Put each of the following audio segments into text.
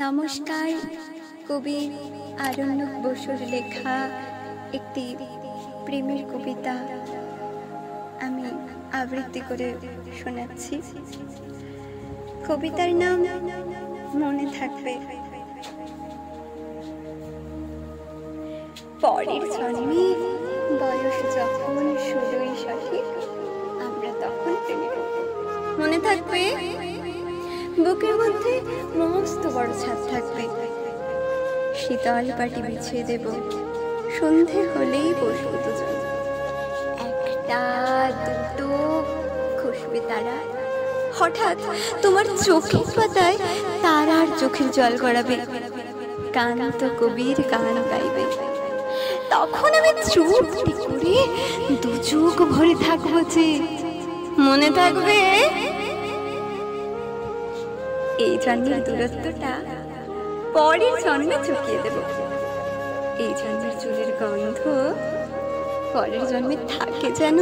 নমস্কার। কবি আরণ্যক বসুর লেখা একটি প্রেমের কবিতা আমি আবৃত্তি করে শোনাচ্ছি। কবিতার নাম মনে থাকবে। পরের জন্মে বয়স যখন 16ই সঠিক, আমরা তখন প্রেমে পড়ব। মনে থাকবে বুকের মধ্যে মস্ত বড় ছাদ থাকবে, শীতল পাটি বিছিয়ে দেব, সন্ধে হলেই বসবো দুজন। একটা দুটো খসবে তারা, হঠাৎ তোমার চোখের পাতায় তারার চোখের জল গড়াবে, কান্ত কবির গান গাইবে। তখন আমি চুপটি করে দু চোখ ভরে থাকবো যে মনে থাকবে। এই জন্মের দূরত্বটা পরের জন্মে চুকিয়ে দেব। এই জন্মের চুলের গন্ধ পরের জন্মে থাকে যেন।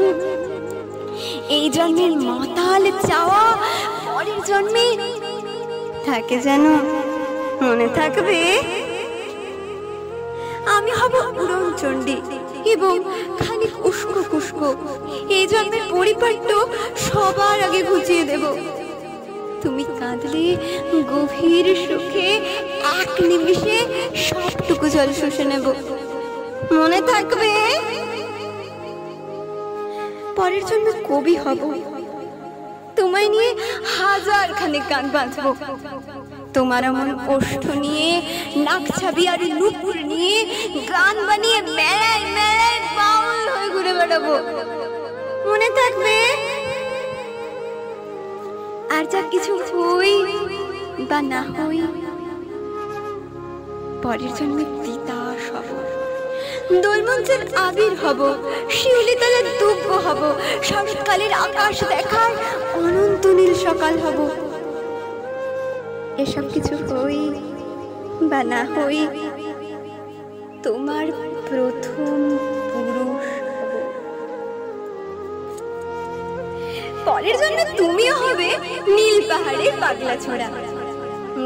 এই জন্মের মাতাল চাওয়া পরের জন্মে থাকে যেন। মনে থাকবে আমি হব উড়ন চণ্ডী এবং খানিক উস্কো খুস্কো। এই জন্মের পরিপাট্য সবার আগে ঘুচিয়ে দেব। তুমি কাঁদলে গভীর সুখে এক নিমিষে সবটুকু জল শুষে নেব। মনে থাকবে পরের জন্য কবি হব, তোমায় নিয়ে হাজার খানেক গান বাঁধবো। তোমার এমন ওষ্ঠ নিয়ে, নাক ছাবি আর নুপুর নিয়ে গান বানিয়ে মেলায় মেলায় বাউল হয়ে ঘুরে বেড়াবো। মনে থাকবে আর যা কিছু হই বা না হই, পরের জন্মে তিতাস হব, দোলমঞ্চের আবির হব, শিউলি তলার দুব্ব হব, শরৎকালের আকাশ দেখার অনন্ত নীল সকাল হব। এসব কিছু হই বা না হই, তোমার প্রথম পুরুষ হব। পরের জন্য তুমিও হবে নীল পাহাড়ের পাগলা ছোড়া,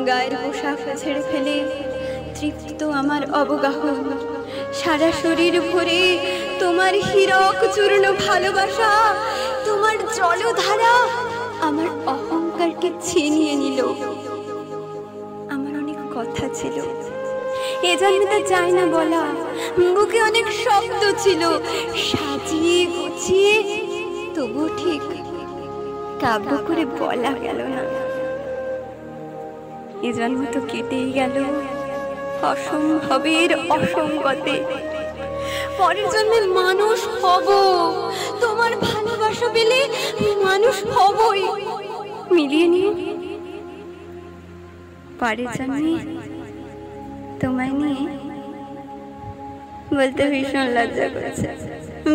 গায়ের পোশাক ছেড়ে ফেলে তৃপ্ত আমার অবগাহ, সারা শরীর ভরে তোমার হীরক চূর্ণ ভালোবাসা। তোমার জলধারা আমার অহংকারকে ছিনিয়ে নিল। আমার অনেক কথা ছিল, এ জন্মে তা যায় না বলা। বুকে অনেক শব্দ ছিল, সাজিয়ে গুছিয়ে তবু ঠিক কাব্য করে বলা গেল না। এ জন্ম তো কেটেই গেল অসম্ভবের অসঙ্গতে। পরের জন্মে মানুষ হব, তোমার ভালোবাসা পেলে মানুষ হবই। মিলিয়ে নিও পরের জন্মে তোমায় নিয়ে বলতে ভীষণ লজ্জা করছে,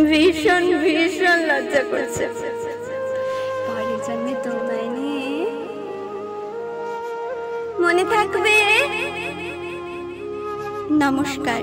ভীষণ ভীষণ লজ্জা করছে। পরের জন্মে তোমায় নিয়ে মনে থাকবে। নমস্কার।